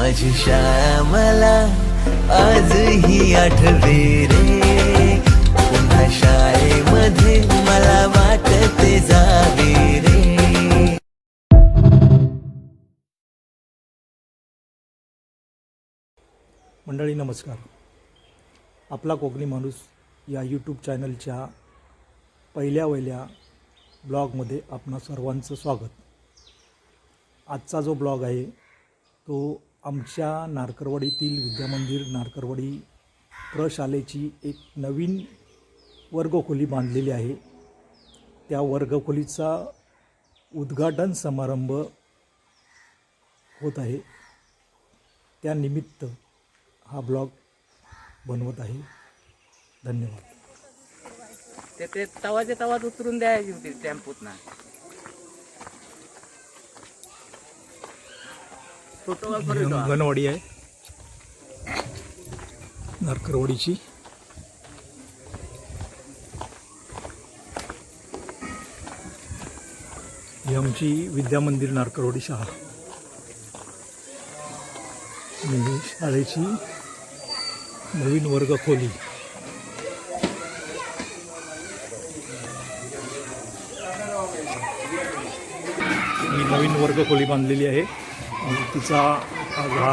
माझी शाळा मला आजही आठवे रे, पुन्हा शाळेमध्ये मला वाटते जावे रे. मंडळी नमस्कार. आपला कोकणी माणूस या यूट्यूब चॅनलच्या पहिल्या ब्लॉगमध्ये आपणा सर्वांचं स्वागत. आजचा जो ब्लॉग आहे तो आमच्या नारकरवाडीतील विद्यामंदिर नारकरवाडी प्रशालेची एक नवीन वर्गखोली बांधलेली आहे. त्या वर्गखोलीचा उद्घाटन समारंभ होत आहे. त्यानिमित्त हा ब्लॉग बनवत आहे. धन्यवाद. ते तवाच्या तवात उतरून द्यायची होती टेम्पोत ना. अंगणवाडी आहे नारकरवाडीची. ही आमची विद्यामंदिर नारकरवाडी शाळा. शाळेची नवीन वर्गखोली. ही नवीन वर्गखोली बांधलेली आहे आणि तिचा आज हा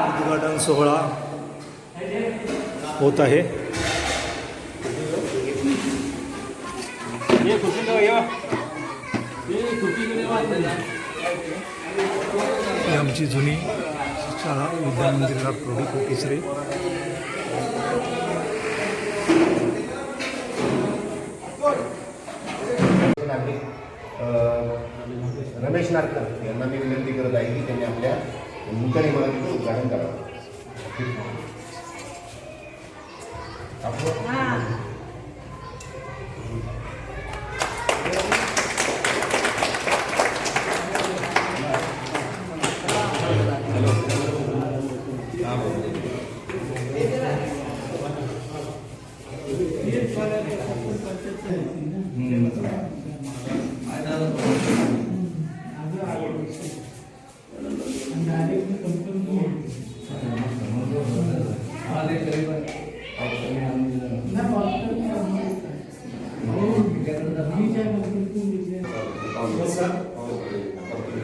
उद्घाटन सोहळा होत आहे. ही आमची जुनी शाळा विद्यामंदिर नारकरवाडी कोकेसरे. रमेश नारकर यांना मी विनंती करत आहे की त्यांनी आपल्या नूतन इमारतीचं उद्घाटन करावं.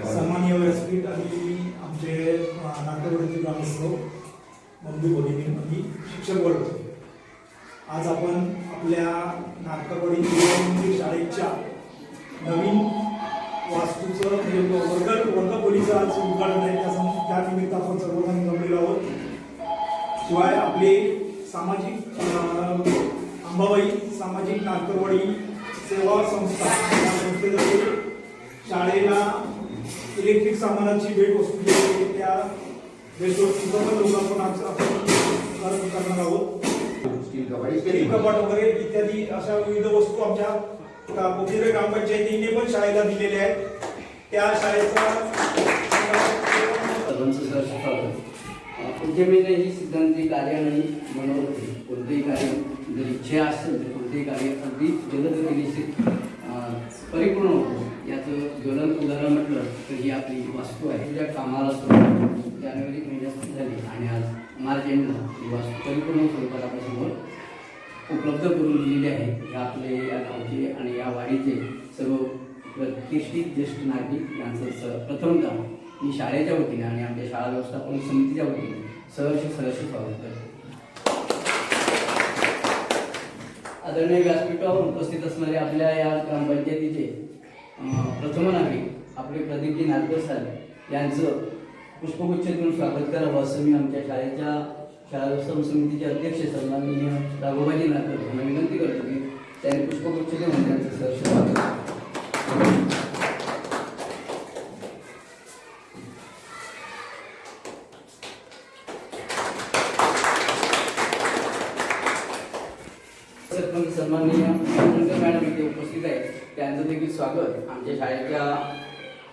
सन्माननीय व्यासपीठ आणि आमचे नारकरवाडीचे ग्रामस्थ मंदिर बोलीनी शिक्षक वर्ग, आज आपण आपल्या नारकरवाडी मंदिर शाळेच्या नवीन वास्तूचं वर्गखोलीचं आज उद्घाटन आहे. त्या निमित्त आपण सर्वजण जमलेलो आहोत. शिवाय आपले सामाजिक अंबाबाई सामाजिक नारकरवाडी सेवा संस्था या संस्थेतर्फे शाळेला इलेक्ट्रिक सामानाची भेटवस्तू दिली. त्या भेटवस्तूचं पण लोकांना आज आपण करणार आहोत. स्टील कपाट वगैरे इत्यादी अशा विविध वस्तू आमच्या कोकेसरे ग्रामपंचायतीने पण शाळेला दिलेल्या आहेत. त्या शाळेचा उद्यमिताची सिद्धांती कार्याने बनवते. कोणतेही कार्य जर इच्छा असेल तर कोणतेही कार्य अगदी जलदगतीने परिपूर्ण होतो. याचं ज्वलंत उदाहरण म्हटलं तर ही आपली वास्तू आहे. ज्या कामाला सुरुवात जानेवारी महिन्यात झाली आणि आज मार्च एंडला ही वास्तू परिपूर्ण स्वरूपात आपल्यासमोर उपलब्ध करून दिलेली आहे. हे आपले या गावचे आणि या वाडीचे सर्व प्रतिष्ठित ज्येष्ठ नागरिक यांचं प्रथमतः मी शाळेच्या वतीने आणि आमच्या शाळा व्यवस्थापन समितीच्या वतीने सहर्ष स्वागत करतो. आदरणीय व्यासपीठावर उपस्थित असणारे आपल्या या ग्रामपंचायतीचे प्रथम नागरिक आपले प्रदीपजी नारकर साहेब यांचं पुष्पगुच्छ देऊन स्वागत करावं असं मी आमच्या शाळेच्या शाळा व्यवस्थापन समितीचे अध्यक्ष सन्माननीय राघोबाजी नारकर यांना विनंती करतो की त्यांनी पुष्पगुच्छ देऊन त्यांचं सहर्ष स्वागत. सन्माननीय मॅडम इथे उपस्थित आहेत. त्यांचं देखील स्वागत आमच्या शाळेच्या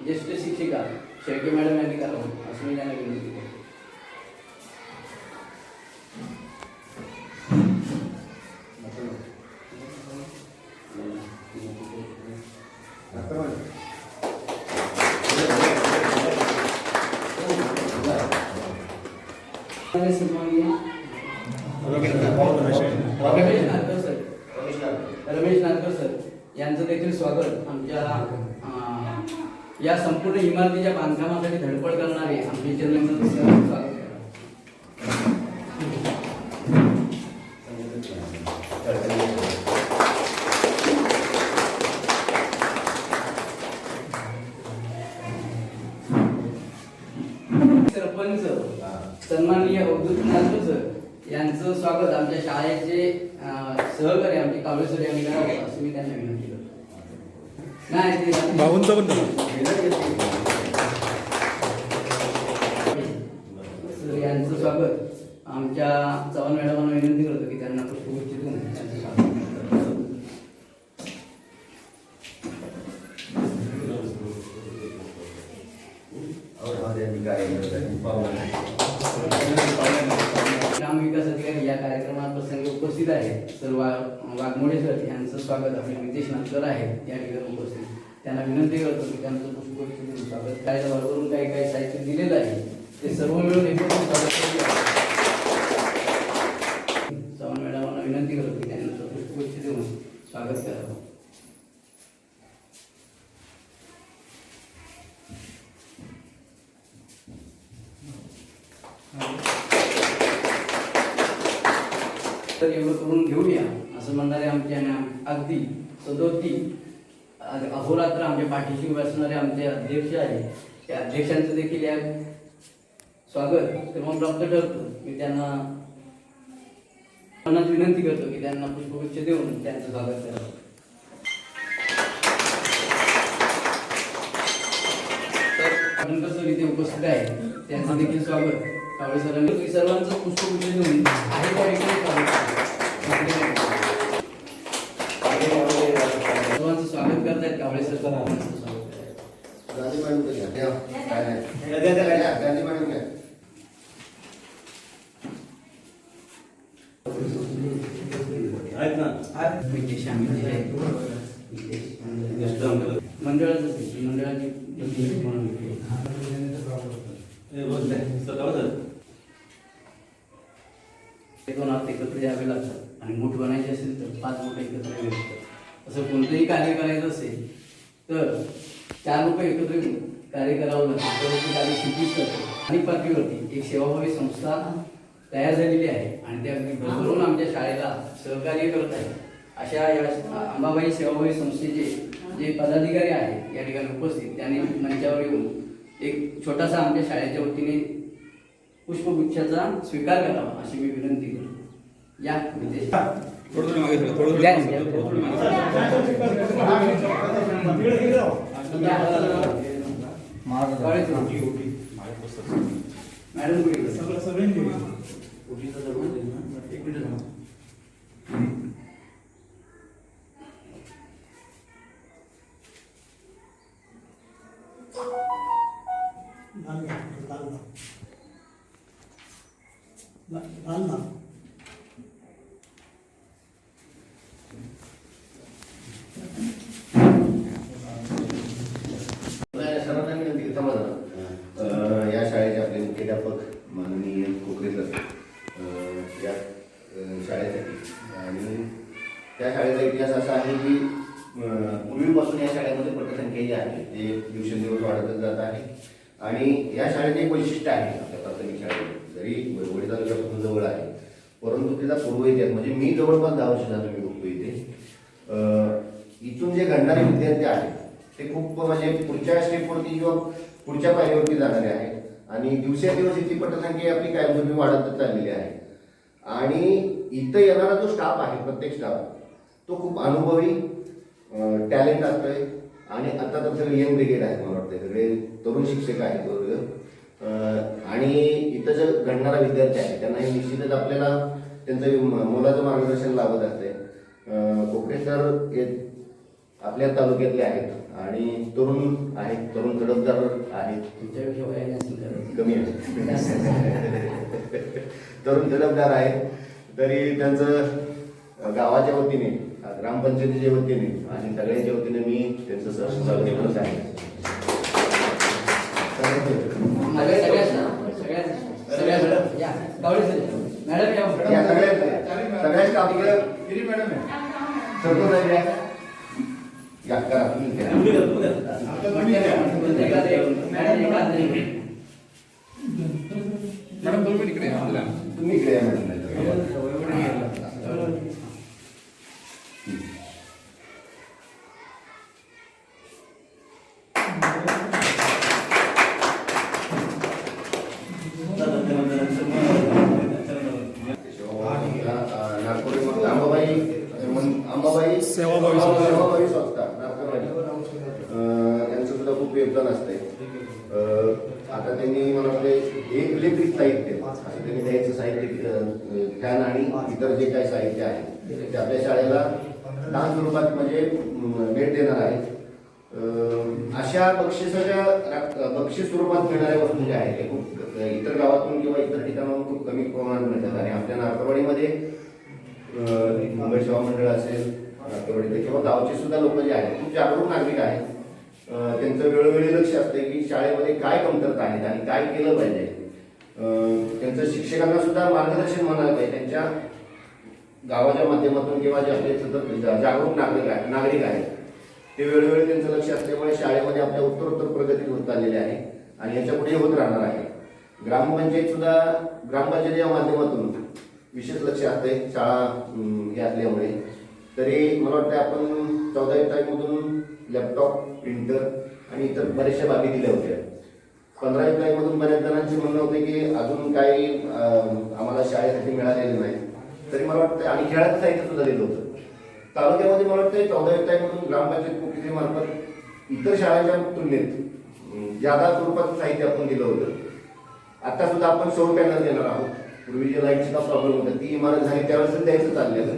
ज्येष्ठ शिक्षिका शेळके मॅडम यांनी करावं असं मी त्यांना विनंती करतो. सन्माननीय रमेश नारकर सर यांचं देखील स्वागत आमच्या या संपूर्ण इमारतीच्या बांधकामासाठी धडपड करणारे आमचे चंद्रकांत सर स्वागत सरपंच सन्माननीय अवधूत नारकर सर यांचं स्वागत आमच्या शाळेचे सहकारी आमचे कावळे सर यांनी करावं असं मी त्यांना विनंती करतो. नाही ते भाऊंचा पण सर यांचं स्वागत आमच्या चव्हाण मॅडमांना विनंती करतो की त्यांना पुष्पगुच्छ देऊन त्यांचं स्वागत ग्राम विकास अधिकारी या कार्यक्रमात प्रसंगी उपस्थित आहेत. सर वाघमोडे सर यांचं स्वागत आपले नितेश नागकर आहेत या ठिकाणी उपस्थित. त्यांना विनंती करतो की त्यांचं पुष्पगुच्छ देऊन स्वागत काय भरभरून काही साहित्य दिलेलं आहे ते सर्व मिळून एकत्र स्वागत करूया. चव्हाण मॅडमांना विनंती करतो की त्यांना पुष्पगुच्छ देऊन स्वागत करावं. तर एवढं करून घेऊया असं म्हणणारे आमचे अगदी सदोती अहोरात्र आमच्या पाठीशी उभे असणारे आमचे अध्यक्ष आहेत. त्या अध्यक्षांचं देखील या स्वागत क्रमप्राप्त ठरतं. मी त्यांना मनात विनंती करतो की त्यांना पुष्पगुच्छ देऊन त्यांचं स्वागत करावं. तर पाटणकर सर इथे उपस्थित आहेत त्यांचं देखील स्वागत कावळे सरांनी सर्वांचं पुष्पगुच्छ देऊन आहे त्या ठिकाणी सर्वांचं स्वागत करतायत कावळे सर. दोन हात एकत्र यावे लागतात आणि मूठ बनायचे असेल तर 5 मूठ एकत्र यावे लागतात. असं कोणतंही कार्य करायचं असेल तर 4 लोक एकत्र कार्य करावं लागतं तर ते कार्य सिद्धीच करतो. आणि पातळीवरती एक सेवाभावी संस्था तयार झालेली आहे आणि त्या अगदी भरभरून आमच्या शाळेला सहकार्य करत आहे. अशा या अंबाबाई सेवाभावी संस्थेचे जे पदाधिकारी आहेत या ठिकाणी उपस्थित त्यांनी मंचावर येऊन एक छोटासा आमच्या शाळेच्या वतीने पुष्पगुच्छाचा स्वीकार करावा अशी मी विनंती करतो. या या शाळेचे आपले मुख्याध्यापक माननीय कोकरे सर या शाळेसाठी आणि त्या शाळेचा इतिहास असा आहे की पूर्वीपासून या शाळेमध्ये पटसंख्या जी आहे ते दिवसेंदिवस वाढतच जात आहे. आणि या शाळेचे एक वैशिष्ट्य आहे आपल्या प्राथमिक शाळेत जरी वडवडी तालुक्यापासून जवळ आहे परंतु तिचा पूर्व इतिहास म्हणजे मी जवळपास 10 वर्ष झालं मी बघतो इथे. इथून जे घडणारे विद्यार्थी आहेत ते खूप म्हणजे पुढच्या स्टेपवरती किंवा पुढच्या पायरीवरती जाणारे आहेत आणि दिवसेंदिवस इथली पटसंख्या आपली कायमस्वरूपी वाढतच चाललेली आहे. आणि इथं येणारा जो स्टाफ आहे प्रत्येक स्टाफ तो खूप अनुभवी टॅलेंट असतोय. आणि आता तर सगळे यंग ब्रिगेड आहेत मला वाटतं सगळे तरुण शिक्षक आहेत वर्ग. आणि इथं जे घडणारा विद्यार्थी आहे त्यांना हे निश्चितच आपल्याला त्यांचं मोलाचं मार्गदर्शन लाभत असते. कोकरे सर हे आपल्या तालुक्यातले आहेत आणि तरुण आहेत तरुण तडफदार आहेत कमी आहे तरुण तडफदार आहेत तरी त्यांचं गावाच्या वतीने ग्रामपंचायतीच्या वतीने आणि सगळ्यांच्या वतीने मी त्यांचं स्वागत करत आहे. सगळ्या मॅडम या सगळ्या स्टाफ इकडे सर्व जायचे आहे. या करा तुम्ही करा. तुम्ही इकडे या मॅडम. अंबाबाई सेवाभावी संस्था नारकरवाडी यांचं सुद्धा खूप योगदान असतंय. आता त्यांनी मला वाटतं एक इलेक्ट्रिक साहित्य असं त्यांनी द्यायचं साहित्य फॅन आणि इतर जे काही साहित्य आहे ते आपल्या शाळेला दान स्वरूपात म्हणजे भेट देणार आहे. अशा बक्षीस स्वरूपात मिळणाऱ्या वस्तू ज्या आहेत ते खूप इतर गावातून किंवा इतर ठिकाणाहून खूप कमी प्रमाणात मिळतात आणि आपल्या नारकरवाडीमध्ये मुंबई सेवा मंडळ असेल नारकरवाडीचे किंवा गावचे सुद्धा लोक जे आहेत खूप जागरूक नागरिक आहेत. त्यांचं वेळोवेळी लक्ष असतं की शाळेमध्ये काय कमतरता आहेत आणि काय केलं पाहिजे. त्यांचं शिक्षकांना सुद्धा मार्गदर्शन म्हणायला पाहिजे. त्यांच्या गावाच्या माध्यमातून किंवा जे आपले सतत जागरूक नागरिक आहेत ते वेळोवेळी त्यांचं लक्ष असल्यामुळे शाळेमध्ये आपल्या उत्तरोत्तर प्रगती होत चाललेली आहे आणि याच्या पुढे होत राहणार आहे. ग्रामपंचायत सुद्धा ग्रामपंचायतीच्या माध्यमातून विशेष लक्ष असते शाळा हे असल्यामुळे. तरी मला वाटतं आपण 14 तारीखमधून लॅपटॉप प्रिंटर आणि इतर बऱ्याचशा बाबी दिल्या होत्या. 15 तारीखमधून बऱ्याच जणांचे म्हणणं होते की अजून काही आम्हाला शाळेसाठी मिळालेलं नाही. तरी मला वाटतं आणि खेळाचं साहित्य सुद्धा दिलं होतं. तालुक्यामध्ये मला वाटतं 14 तारीखमधून ग्रामपंचायत कोकिसेमार्फत इतर शाळांच्या तुलनेत जादा स्वरूपाचं साहित्य आपण दिलं होतं. आता सुद्धा आपण सौर पॅनल देणार आहोत. पूर्वी जे लाईटचा प्रॉब्लेम होता ती इमारत झाली त्यावेळेस द्यायचं चाललेलं,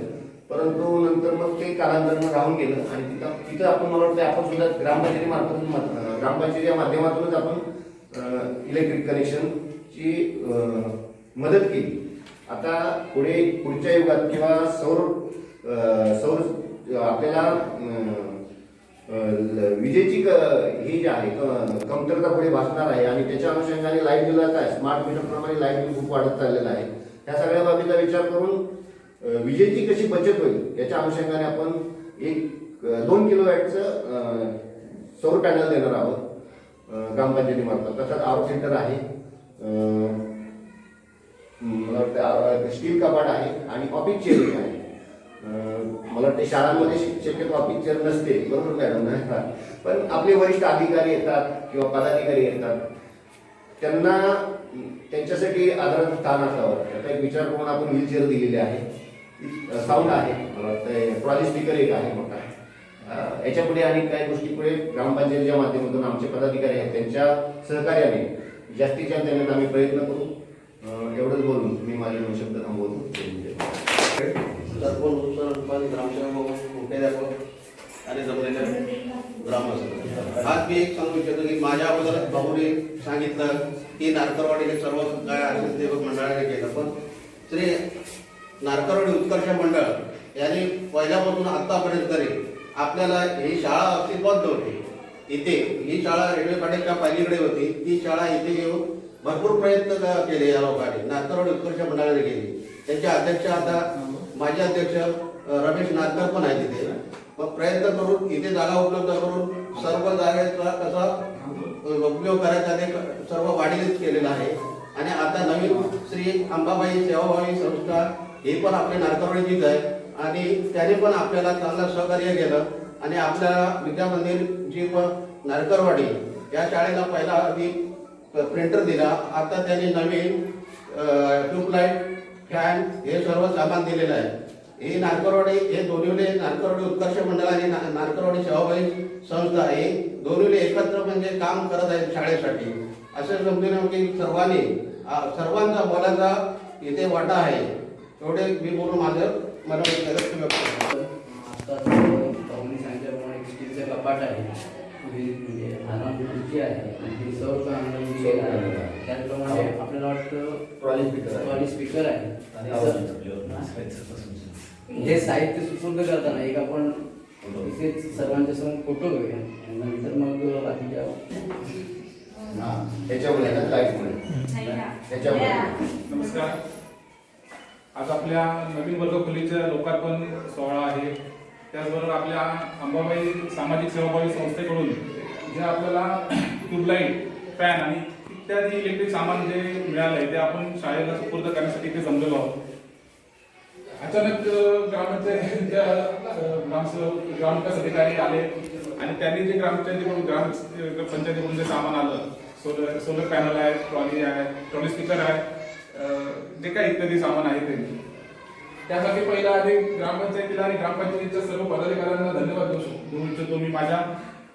परंतु नंतर मग ते कालांतरानं राहून गेलं आणि तिथं आपण मला वाटतं आपण सुद्धा ग्रामपंचायतीच्या माध्यमातूनच आपण इलेक्ट्रिक कनेक्शनची मदत केली. आता पुढच्या युगात किंवा सौर आपल्याला विजेची ही जी आहे कमतरता पुढे भासणार आहे आणि त्याच्या अनुषंगाने लाईट बिल आता स्मार्ट मीटर प्रमाणे लाईट बिल खूप वाढत चाललेलं आहे. ह्या सगळ्या बाबीचा विचार करून विजेची कशी बचत होईल याच्या अनुषंगाने आपण 2 किलोवॅटचं सौर पॅनल देणार आहोत ग्रामपंचायतीमार्फत. तसंच आरो सेंटर आहे, मला वाटतं स्टील कपाट आहे आणि ऑफिस चेअर आहे. मला वाटतं शाळांमध्ये शक्यतो ऑफिस चेअर नसते, बरोबर मॅडम, पण आपले वरिष्ठ अधिकारी येतात किंवा पदाधिकारी येतात त्यांना त्यांच्यासाठी आदराचं स्थान असावं त्याचा एक विचार करून आपण व्हीलचेअर दिलेले आहे. साऊंड आहे, मला वाटतं ट्रॉली स्पीकर एक आहे मोठा. याच्या पुढे आणि काही गोष्टी पुढे ग्रामपंचायतीच्या माध्यमातून आमचे पदाधिकारी आहेत त्यांच्या सहकार्याने जास्तीत जास्त देण्याचा आम्ही प्रयत्न करू. एवढंच बोलून मी माझे 2 शब्द थांबवतो. ग्रामसेवक आणि जमलेल्या ग्रामस्थ आज मी एक सांगू इच्छितो की माझ्या अगोदर भाऊने सांगितलं की नारकरवाडीने सर्व काय असेल ते मंडळाने केलं, पण श्री नारकरवाडी उत्कर्ष मंडळ यांनी पहिल्यापासून आतापर्यंत तरी आपल्याला ही शाळा अस्तित्वात नव्हती. इथे ही शाळा रेल्वे फाट्याच्या पलीकडे होती. ती शाळा इथे येऊन भरपूर प्रयत्न केले या लोकांनी, नारकरवाडी उत्कर्ष मंडळाने केली. त्यांचे अध्यक्ष आता माजी अध्यक्ष रमेश नारकर पण आहे तिथे. मग प्रयत्न करून इथे जागा उपलब्ध करून सर्व जागेचा कसा उपयोग करायचा ते सर्व वाढीच केलेला आहे. आणि आता नवीन श्री अंबाबाई सेवाभावी संस्था ही पण आपल्या नारकरवाडीचीच आहे आणि त्याने पण आपल्याला चांगलं सहकार्य केलं आणि आपल्या विद्या मंदिर जी पण नारकरवाडी या शाळेला पहिला आधी प्रिंटर दिला. आता त्याने नवीन ट्यूबलाईट फॅन हे सर्व सामान दिलेलं आहे. हे नारकरवाडी हे दोन्हीले नारकरवाडी उत्कर्ष मंडळ आणि नारकरवाडी सेवाभावी संस्था हे दोन्हीले एकत्र म्हणजे काम करत आहेत शाळेसाठी. असे समजून की सर्वांचा मोलाचा इथे वाटा आहे. एवढे मी बोलून माझं मला व्यक्त करतो. आता पाहुणे सांगितल्याप्रमाणे स्टीलचं कपाट आहे, म्हणजे खुर्ची आहे, सौर आहे, त्याचप्रमाणे आपल्याला वाटतं ट्रॉली स्पीकर आहे. हे साहित्य सुपूर्द करताना एक आपण इथेच सर्वांच्या समोर फोटो घेऊया नंतर मग बाकीच्या त्याच्यामुळे नमस्कार. आज आपल्या नवीन वर्गखोलीच्या लोकार्पण सोहळा आहे. त्याचबरोबर आपल्या अंबाबाई सामाजिक सेवाभावी संस्थेकडून जे आपल्याला ट्यूबलाईट, फॅन आणि इत्यादी इलेक्ट्रिक सामान जे मिळालं आहे ते आपण शाळेला सुपूर्द करण्यासाठी इथे जमलेलो आहोत. अचानक ग्रामपंचायतीच्या ग्रामविकास अधिकारी आले आणि त्यांनी जे ग्रामपंचायतीकडून जे सामान आलं, सोलर पॅनल आहे, ट्रॉली स्पीकर आहे, जे काही इत्यादी सामान आहे ते त्यासाठी पहिला आधी ग्रामपंचायतीला आणि ग्रामपंचायतीच्या सर्व पदाधिकाऱ्यांना धन्यवाद देऊ इच्छितो मी माझ्या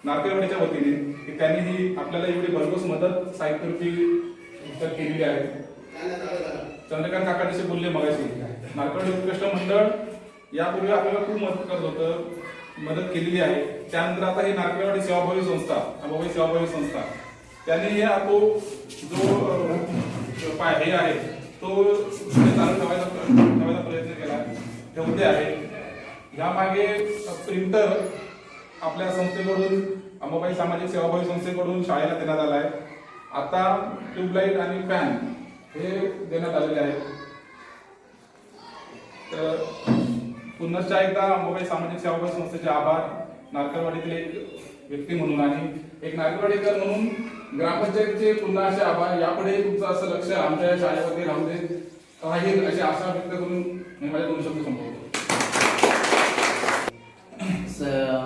नारकेवाडीच्या वतीने की त्यांनी ही आपल्याला एवढी भरघोस मदत साहित्यरूपी केलेली आहे. चंद्रकांत काकाशी बोलले मगाशी, नारकेवाडी उत्कृष्ट मंडळ यापूर्वी आपल्याला खूप मदत करत होतं, मदत केलेली आहे. त्यानंतर आता ही नारकेवाडी सेवाभावी संस्था, अंबाबाई सेवाभावी संस्था, त्यांनी हे तो जो हे आहे तो चालू ठेवायचा प्रयत्न केला, ठेवते आहे. यामागे प्रिंटर आपल्या संस्थेकडून, अंबाबाई सामाजिक सेवाभावी संस्थेकडून शाळेला देण्यात आला आहे. आता ट्यूबलाईट आणि फॅन हे देण्यात आलेले आहेत. तर पुन्हा एकदा अंबाबाई सामाजिक सेवाभावी संस्थेचे आभार. नारकेवाडीतील एक व्यक्ती म्हणून आणि एक नारकेवाडीकर म्हणून ग्रामपंचायतीचे पुन्हा असे आभार. यापुढे तुमचं असं लक्ष आमच्या शाळेवरती राहू दे राहील अशी आशा व्यक्त करून मी माझ्या 2 शब्द संपवतो.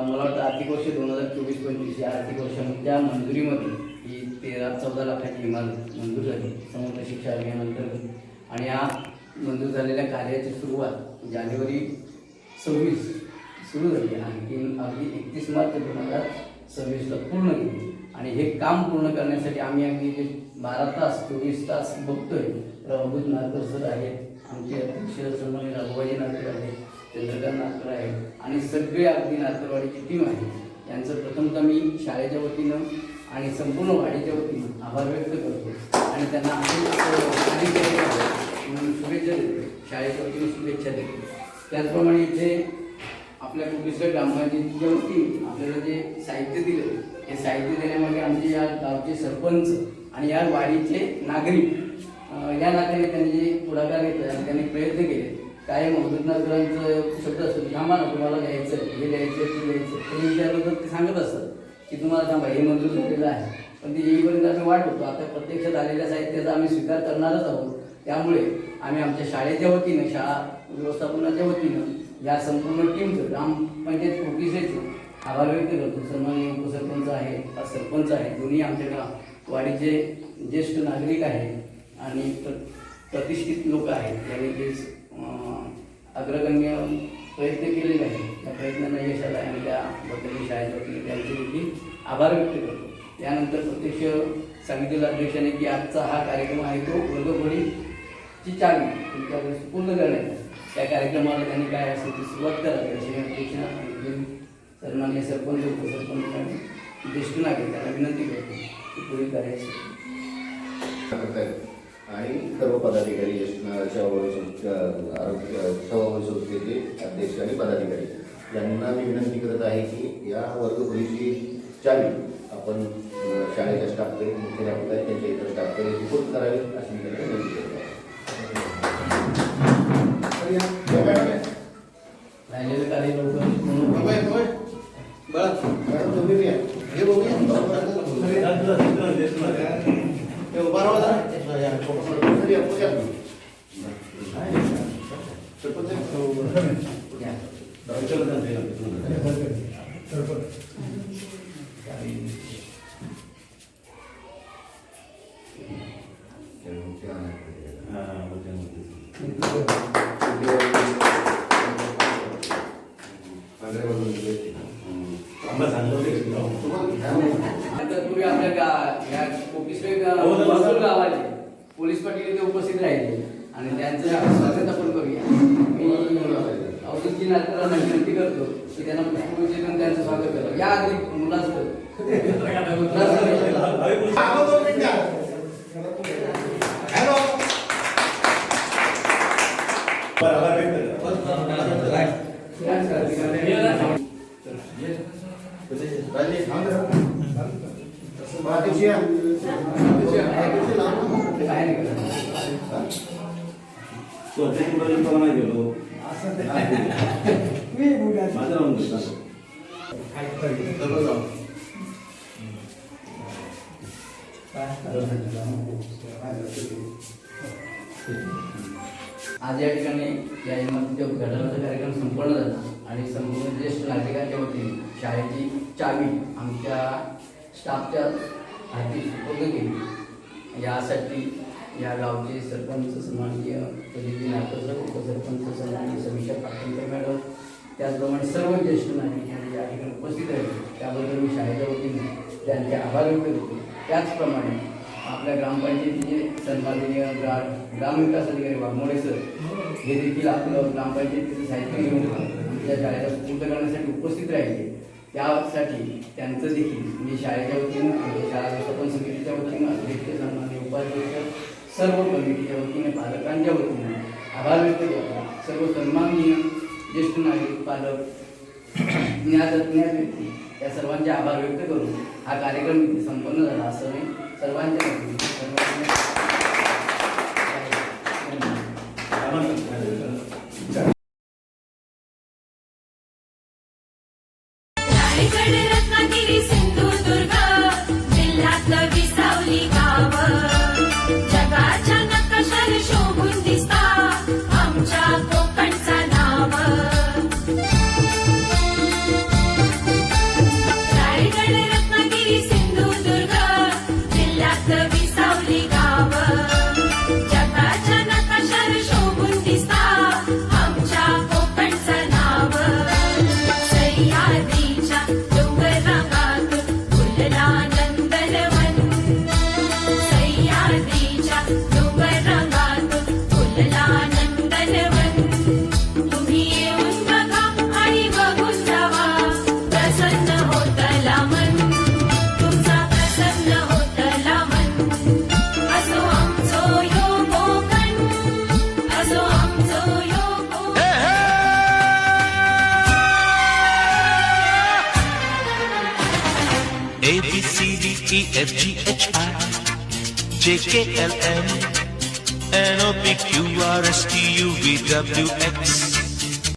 मला वाटतं आर्थिक वर्ष 2024-25 या आर्थिक वर्षाच्या मंजुरीमध्ये ही 13-14 लाखाची इमारत मंजूर झाली समग्र शिक्षा अभियानांतर्गत. आणि या मंजूर झालेल्या कार्याची सुरुवात जानेवारी 26 सुरू झाली आणि अगदी 31 मार्च 2026ला पूर्ण केली. आणि हे काम पूर्ण करण्यासाठी आम्ही अगदी 12 तास 24 तास बघतोय. अवधूत नारकर सर आहेत, आमचे अध्यक्ष सन्माननीय राघोबाजी नारकर आहेत, चंद्रकांत नारकर आहेत आणि सगळे अगदी नारकरवाडीची टीम आहे. यांचं प्रथमतः मी शाळेच्या वतीनं आणि संपूर्ण वाडीच्या वतीनं आभार व्यक्त करतो आणि त्यांना शुभेच्छा देतो, शाळेच्या वतीने शुभेच्छा देतो. त्याचप्रमाणे इथे आपल्या कोकणेश्वर ग्रामपंचायतीच्या वतीने आपल्याला जे साहित्य दिलं, हे साहित्य देण्यामागे आमचे या गावचे सरपंच आणि या वाडीचे नागरिक या नात्याने त्यांनी जे पुढाकार घेतला आणि त्यांनी प्रयत्न केले. कायम अवधूत नारकरांचं शब्द असतो, थांबा ना तुम्हाला घ्यायचं, हे द्यायचं, ते द्यायचं, ते विचारलं तर ते सांगत असतात की तुम्हाला थांबा हे मंजूर झालेलं आहे. पण ते येईपर्यंत आम्ही वाट होतो. आता प्रत्यक्षात आलेल्या साहित्याचा आम्ही स्वीकार करणारच आहोत. त्यामुळे आम्ही आमच्या शाळेच्या वतीनं, शाळा व्यवस्थापनाच्या वतीनं या संपूर्ण टीमचं, ग्रामपंचायत कोकीसेचं आभार व्यक्त करतो. सन्माननीय उपसरपंच आहे, सरपंच आहे, दोन्ही आमच्या वाडीचे ज्येष्ठ नागरिक आहेत आणि प्रतिष्ठित लोक आहेत. त्यांनी जे अग्रगण्य प्रयत्न केलेले आहेत त्या प्रयत्नांना यश आलं आहे आणि त्याबद्दल शाळेच्या वतीने त्यांचे देखील आभार व्यक्त करतो. त्यानंतर प्रत्यक्ष सांगितलेलं अध्यक्षाने की आजचा हा कार्यक्रम आहे तो वर्गखोलीची चावी तुमच्याकडे पूर्ण करण्याचा. त्या कार्यक्रमाला त्यांनी काय असेल ती सुरुवात करावी अशी अध्यक्ष सन्माननीय सरपंच, उपसरपंच आणि ज्येष्ठ नागरिक त्यांना विनंती करतो की पुढील कार्याची आणि सर्व पदाधिकारी सेवाभावी संस्थेचे अध्यक्ष आणि पदाधिकारी यांना मी विनंती करत आहे की या वर्गखोलीची चावी आपण शाळेच्या स्टाफकडे, मुख्याध्यापक त्यांच्या इतर स्टाफकडे सुपूर्द करावी अशी मी त्यांना विनंती करतो. राहिलेलं कार्य लवकर तुम्ही आपल्या गावाचे पोलीस पाटील इथे उपस्थित राहिले आणि त्यांचं स्वागत आपण करूया. मी अवधूतजी नारकरांना विनंती करतो की त्यांना पुष्पगुच्छ देऊन त्यांचं स्वागत करा. या आधी मुलाचं नाही गेलो माझं राहून घेतला सर्व जाऊ. आज या ठिकाणी या इमारतीच्या उद्घाटनाचा कार्यक्रम संपन्न झाला आणि संपूर्ण ज्येष्ठ नागरिकांच्या वतीने शाळेची चावी आमच्या स्टाफच्या हाती सुपूर्द केली. यासाठी या गावचे सरपंच सन्माननीय प्रदीपजी नागपूर, उपसरपंच सन्माननीय समीक्षा पाटणकर मॅडम, त्याचप्रमाणे सर्व ज्येष्ठ नागरिक यांनी या ठिकाणी उपस्थित राहिले त्याबद्दल मी शाळेच्या वतीने त्यांचे आभार व्यक्त करतो. त्याचप्रमाणे आपल्या ग्रामपंचायतीचे सन्माननीय ग्रामविकास अधिकारी वाघमोडे सर हे देखील आपलं ग्रामपंचायतीचं साहित्य घेऊन आमच्या शाळेला स्फूर्त करण्यासाठी उपस्थित राहिले. त्यासाठी त्यांचं देखील मी शाळेच्या वतीनं आमच्या शाळा व्यवस्थापन समितीच्या वतीनं अध्यक्ष सन्माननीय उपाध्यक्ष सर्व कमिटीच्या वतीने पालकांच्या वतीने आभार व्यक्त करतो. सर्व सन्माननीय ज्येष्ठ नागरिक पालक ज्ञातज्ञ व्यक्ती या सर्वांचे आभार व्यक्त करून हा कार्यक्रम इथे संपन्न झाला असं मी सर्वांच्या वतीने रायगड, रत्नागिरी, सिंधुदुर्ग जिल्ह्यातलं विसावली गाव जगाच्या नकाशावर शोभून दिसता आमच्या कोकणचा नाव. रायगड, रत्नागिरी, सिंधुदुर्ग जिल्ह्यातलं विसावली गाव जगाच्या नकाशावर शोभून दिसता आमच्या कोकणचं नाव. सह्याद्रीच्या डोंगरागातून फुलला नंदनवन, सह्याद्रीच्या डोंगरागातून फुलला नंदनवन. तुम्ही येऊन बघा आणि बघून जावा, प्रसन्न होतला मन, तुमचा प्रसन्न होतला मन. असो आमचो यो कोकण, असो आमचो यो Konkan. A B C D E F G H I J K L M N O P Q R S T U V W X